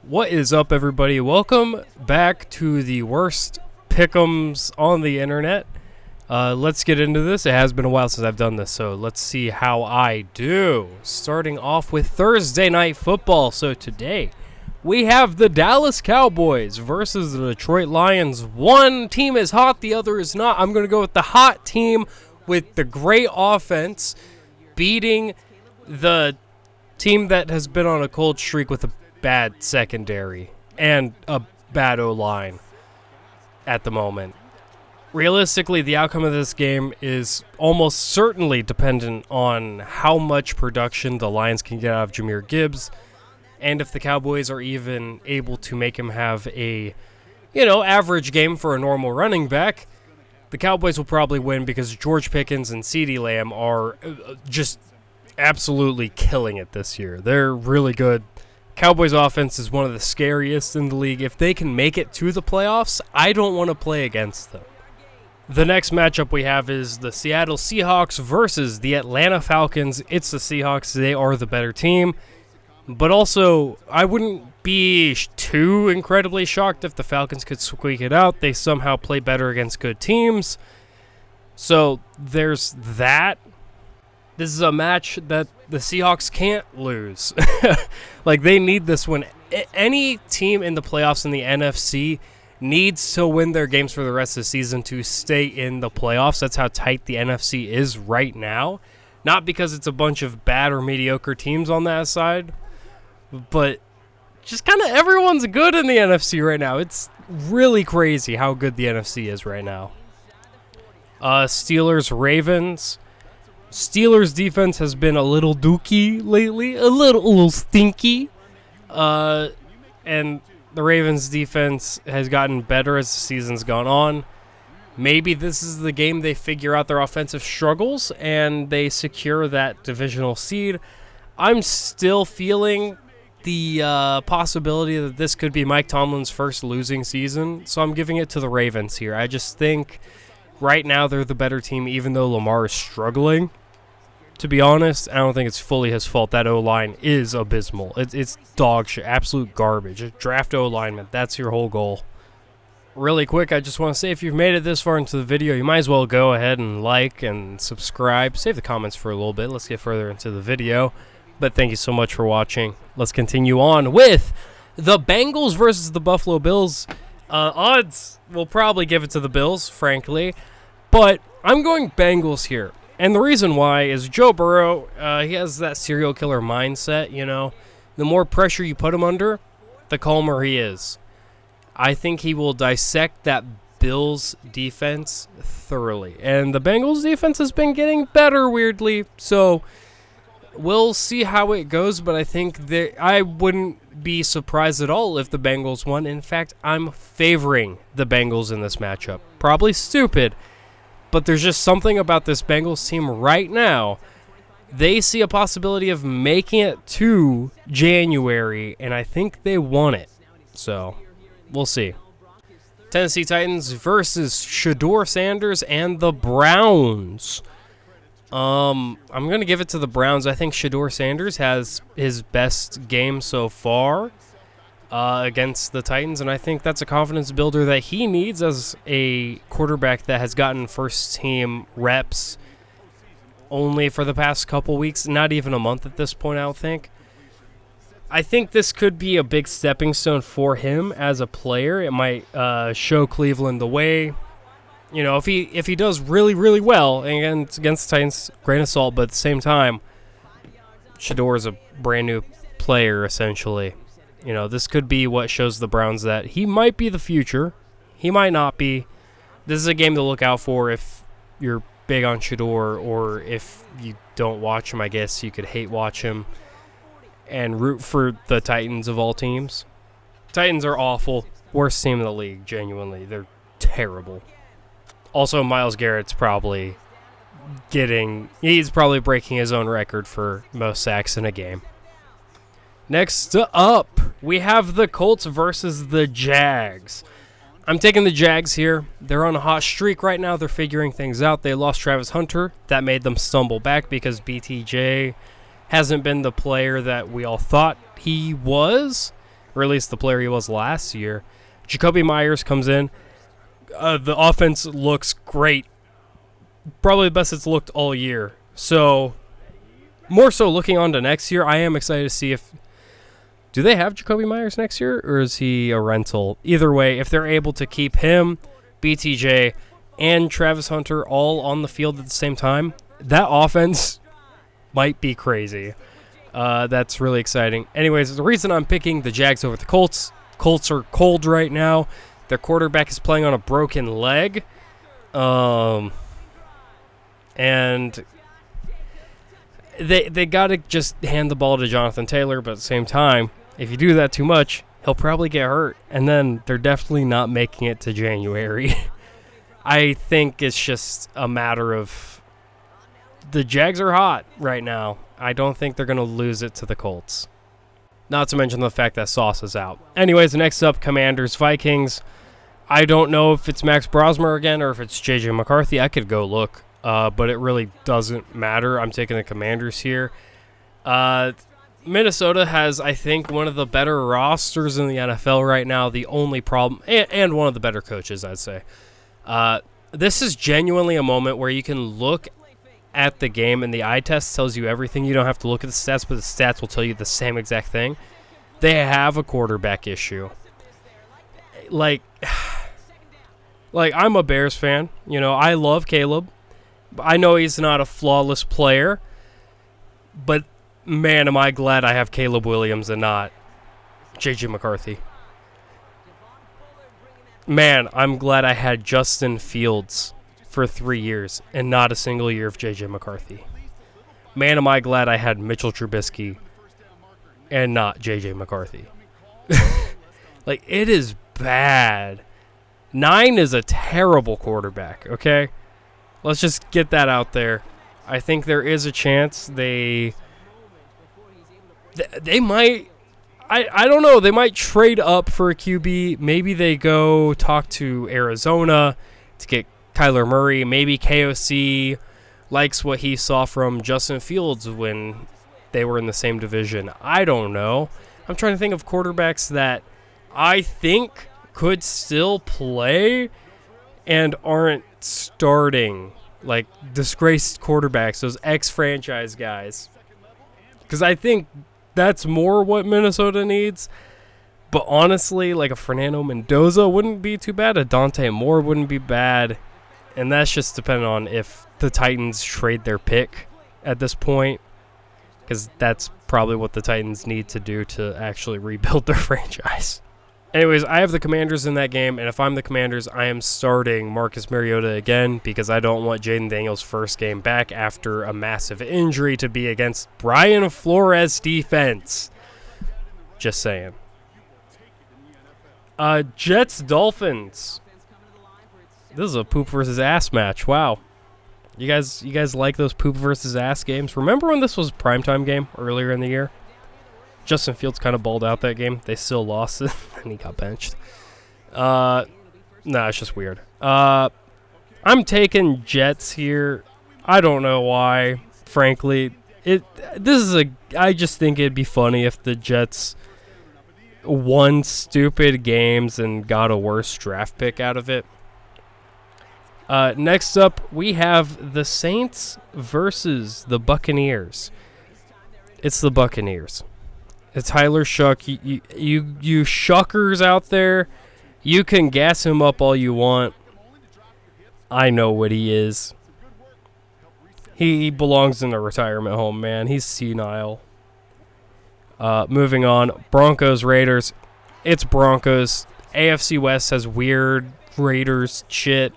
What is up, everybody? Welcome back to the worst pick'ems on the internet. Let's get into this. It has been a while since I've done this, so let's see how I do. Starting off with Thursday Night Football. So today, we have the Dallas Cowboys versus the Detroit Lions. One team is hot, the other is not. I'm going to go with the hot team with the great offense beating the team that has been on a cold streak with a bad secondary and a bad O-line at the moment. Realistically, the outcome of this game is almost certainly dependent on how much production the Lions can get out of Jahmyr Gibbs, and if the Cowboys are even able to make him have a, average game for a normal running back. The Cowboys will probably win because George Pickens and CeeDee Lamb are just absolutely killing it this year. They're really good. Cowboys offense is one of the scariest in the league. If they can make it to the playoffs, I don't want to play against them. The next matchup we have is the Seattle Seahawks versus the Atlanta Falcons. It's the Seahawks. They are the better team. But also, I wouldn't be too incredibly shocked if the Falcons could squeak it out. They somehow play better against good teams. So there's that. This is a match that the Seahawks can't lose. They need this win. Any team in the playoffs in the NFC needs to win their games for the rest of the season to stay in the playoffs. That's how tight the NFC is right now. Not because it's a bunch of bad or mediocre teams on that side, but just kind of everyone's good in the NFC right now. It's really crazy how good the NFC is right now. Steelers-Ravens. Steelers defense has been a little dookie lately, a little stinky, and the Ravens defense has gotten better as the season's gone on. Maybe this is the game they figure out their offensive struggles and they secure that divisional seed. I'm still feeling the possibility that this could be Mike Tomlin's first losing season, so I'm giving it to the Ravens here. I just think right now they're the better team, even though Lamar is struggling. To be honest, I don't think it's fully his fault. That O-line is abysmal. It's dog shit, absolute garbage. Draft O-lineman, that's your whole goal. Really quick, I just want to say if you've made it this far into the video, you might as well go ahead and like and subscribe. Save the comments for a little bit. Let's get further into the video. But thank you so much for watching. Let's continue on with the Bengals versus the Buffalo Bills. Odds will probably give it to the Bills, frankly. But I'm going Bengals here. And the reason why is Joe Burrow, he has that serial killer mindset, The more pressure you put him under, the calmer he is. I think he will dissect that Bills defense thoroughly. And the Bengals defense has been getting better, weirdly. So we'll see how it goes, but I think I wouldn't be surprised at all if the Bengals won. In fact, I'm favoring the Bengals in this matchup. Probably stupid. But there's just something about this Bengals team right now. They see a possibility of making it to January, and I think they want it. So, we'll see. Tennessee Titans versus Shedeur Sanders and the Browns. I'm going to give it to the Browns. I think Shedeur Sanders has his best game so far against the Titans, and I think that's a confidence builder that he needs as a quarterback that has gotten first-team reps only for the past couple weeks, not even a month at this point, I don't think. I think this could be a big stepping stone for him as a player. It might show Cleveland the way. If he does really, really well, and again, it's against the Titans, grain of salt, but at the same time, Shedeur is a brand-new player, essentially. This could be what shows the Browns that he might be the future. He might not be. This is a game to look out for if you're big on Shedeur, or if you don't watch him, I guess you could hate watch him and root for the Titans of all teams. Titans are awful. Worst team in the league, genuinely. They're terrible. Also, Myles Garrett's probably he's probably breaking his own record for most sacks in a game. Next up, we have the Colts versus the Jags. I'm taking the Jags here. They're on a hot streak right now. They're figuring things out. They lost Travis Hunter. That made them stumble back because BTJ hasn't been the player that we all thought he was. or at least the player he was last year. Jacoby Myers comes in. The offense looks great. Probably the best it's looked all year. So, more so looking on to next year, I am excited to see if... Do they have Jacoby Myers next year, or is he a rental? Either way, if they're able to keep him, BTJ, and Travis Hunter all on the field at the same time, that offense might be crazy. That's really exciting. Anyways, the reason I'm picking the Jags over the Colts are cold right now. Their quarterback is playing on a broken leg. And they got to just hand the ball to Jonathan Taylor, but at the same time, if you do that too much, he'll probably get hurt, and then they're definitely not making it to January. I think it's just a matter of the Jags are hot right now. I don't think they're going to lose it to the Colts. Not to mention the fact that Sauce is out. Anyways, next up, Commanders-Vikings. I don't know if it's Max Brosmer again or if it's J.J. McCarthy. I could go look, but it really doesn't matter. I'm taking the Commanders here. Minnesota has, I think, one of the better rosters in the NFL right now. The only problem, and one of the better coaches, I'd say. This is genuinely a moment where you can look at the game, and the eye test tells you everything. You don't have to look at the stats, but the stats will tell you the same exact thing. They have a quarterback issue. Like I'm a Bears fan. You know, I love Caleb. I know he's not a flawless player, but man, am I glad I have Caleb Williams and not J.J. McCarthy. Man, I'm glad I had Justin Fields for 3 years and not a single year of J.J. McCarthy. Man, am I glad I had Mitchell Trubisky and not J.J. McCarthy. Like, it is bad. 9 is a terrible quarterback, okay? Let's just get that out there. I think there is a chance they might... I don't know. They might trade up for a QB. Maybe they go talk to Arizona to get Kyler Murray. Maybe KOC likes what he saw from Justin Fields when they were in the same division. I don't know. I'm trying to think of quarterbacks that I think could still play and aren't starting. Like disgraced quarterbacks, those ex-franchise guys. Because I think that's more what Minnesota needs. But honestly, like a Fernando Mendoza wouldn't be too bad. A Dante Moore wouldn't be bad. And that's just depending on if the Titans trade their pick at this point. Because that's probably what the Titans need to do to actually rebuild their franchise. Anyways, I have the Commanders in that game. And if I'm the Commanders, I am starting Marcus Mariota again. Because I don't want Jaden Daniels' first game back after a massive injury to be against Brian Flores' defense. Just saying. Jets-Dolphins. This is a poop versus ass match. Wow. You guys like those poop versus ass games? Remember when this was a primetime game earlier in the year? Justin Fields kind of balled out that game. They still lost it, and he got benched. It's just weird. I'm taking Jets here. I don't know why. Frankly, I just think it'd be funny if the Jets won stupid games and got a worse draft pick out of it. Next up, we have the Saints versus the Buccaneers. It's the Buccaneers. It's Tyler Shuck. You shuckers out there, you can gas him up all you want. I know what he is. He belongs in a retirement home, man. He's senile. Moving on. Broncos, Raiders. It's Broncos. AFC West has weird Raiders shit.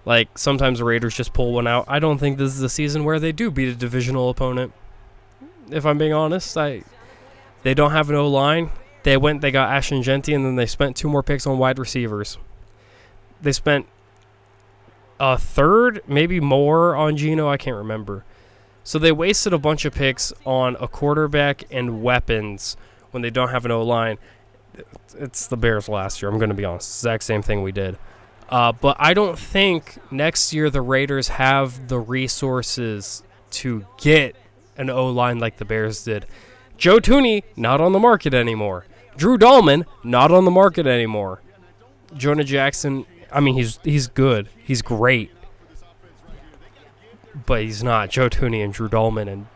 Like, sometimes the Raiders just pull one out. I don't think this is a season where they do beat a divisional opponent. If I'm being honest, they don't have an O-line. They got Ashton Genty, and then they spent 2 more picks on wide receivers. They spent a third, maybe more, on Geno. I can't remember. So they wasted a bunch of picks on a quarterback and weapons when they don't have an O-line. It's the Bears last year. I'm going to be honest. Exact same thing we did. But I don't think next year the Raiders have the resources to get an O-line like the Bears did. Joe Thuney, not on the market anymore. Drew Dahlman, not on the market anymore. Jonah Jackson, I mean, he's good. He's great. But he's not Joe Thuney and Drew Dahlman and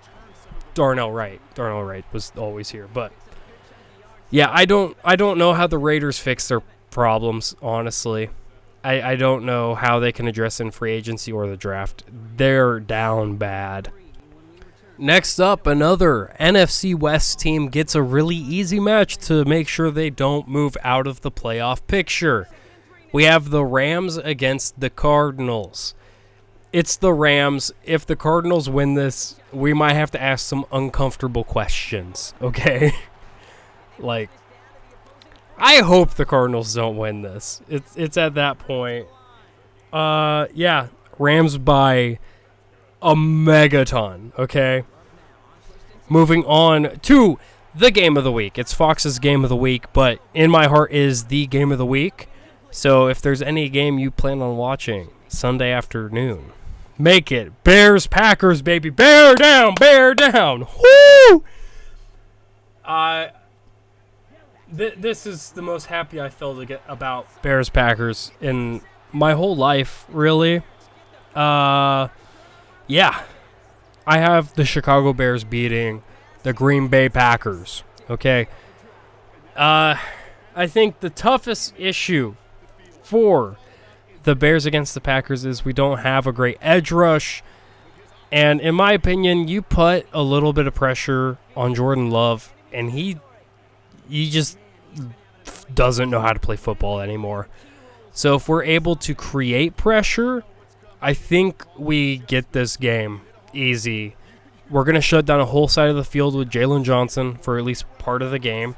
Darnell Wright. Darnell Wright was always here. But, yeah, I don't know how the Raiders fix their problems, honestly. I don't know how they can address in free agency or the draft. They're down bad. Next up, another NFC West team gets a really easy match to make sure they don't move out of the playoff picture. We have the Rams against the Cardinals. It's the Rams. If the Cardinals win this, we might have to ask some uncomfortable questions, okay? Like, I hope the Cardinals don't win this. It's at that point. Yeah, Rams by a megaton, okay? Moving on to the game of the week. It's Fox's game of the week, but in my heart is the game of the week. So if there's any game you plan on watching Sunday afternoon, make it Bears-Packers, baby. Bear down, bear down. Woo! This is the most happy I felt about Bears-Packers in my whole life, really. Yeah. I have the Chicago Bears beating the Green Bay Packers, okay? I think the toughest issue for the Bears against the Packers is we don't have a great edge rush. And in my opinion, you put a little bit of pressure on Jordan Love, and he just doesn't know how to play football anymore. So if we're able to create pressure, I think we get this game easy. We're going to shut down a whole side of the field with Jalen Johnson for at least part of the game.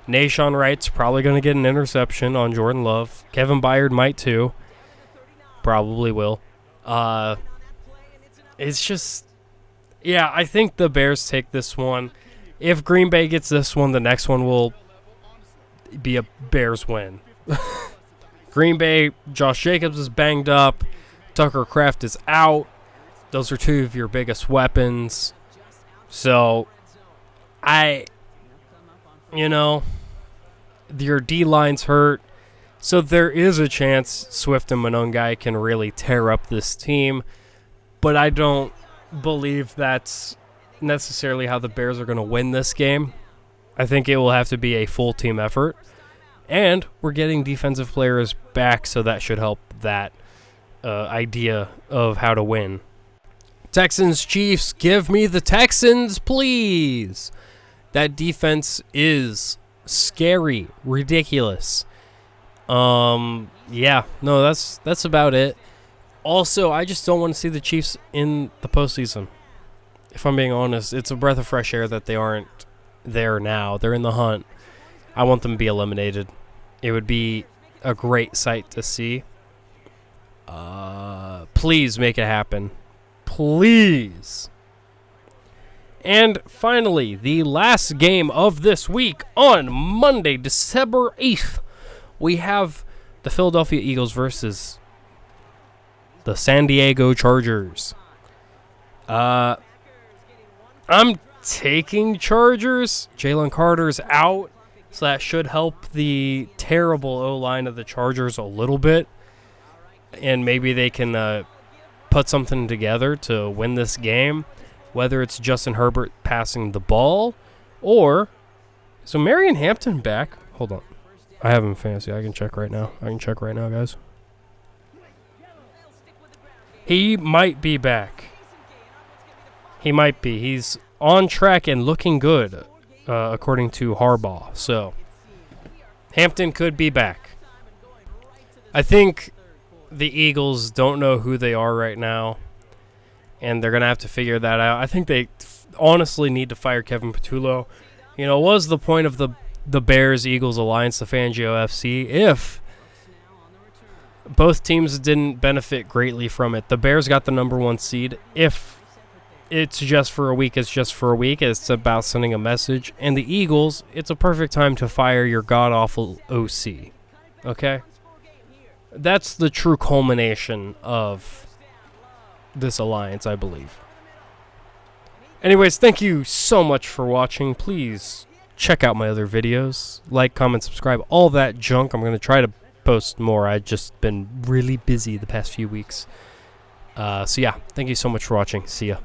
Nahshon Wright's probably going to get an interception on Jordan Love. Kevin Byard might too. Probably will. It's just, yeah, I think the Bears take this one. If Green Bay gets this one, the next one will be a Bears win. Green Bay, Josh Jacobs is banged up. Tucker Kraft is out. Those are two of your biggest weapons. So, your D-line's hurt. So there is a chance Swift and Monongai can really tear up this team. But I don't believe that's necessarily how the Bears are going to win this game. I think it will have to be a full team effort. And we're getting defensive players back, so that should help that idea of how to win. Texans, Chiefs, give me the Texans, please. That defense is scary, ridiculous. Yeah, no, that's about it. Also, I just don't want to see the Chiefs in the postseason. If I'm being honest, it's a breath of fresh air that they aren't there now. They're in the hunt. I want them to be eliminated. It would be a great sight to see. Please make it happen. Please. And finally, the last game of this week on Monday, December 8th, we have the Philadelphia Eagles versus the San Diego Chargers. I'm taking Chargers. Jalen Carter's out, so that should help the terrible O-line of the Chargers a little bit. And maybe they can put something together to win this game, whether it's Justin Herbert passing the ball or... So Marion Hampton back. Hold on. I have him in fantasy. I can check right now. Guys. He might be back. He might be. He's on track and looking good, according to Harbaugh. So, Hampton could be back. I think the Eagles don't know who they are right now, and they're going to have to figure that out. I think they honestly need to fire Kevin Patullo. You know, what was the point of the Bears-Eagles alliance, the Fangio FC, if both teams didn't benefit greatly from it? The Bears got the number 1 seed. If it's just for a week, it's just for a week. It's about sending a message. And the Eagles, it's a perfect time to fire your god-awful OC. Okay? That's the true culmination of this alliance, I believe. Anyways, thank you so much for watching. Please check out my other videos. Like, comment, subscribe, all that junk. I'm going to try to post more. I've just been really busy the past few weeks. So yeah, thank you so much for watching. See ya.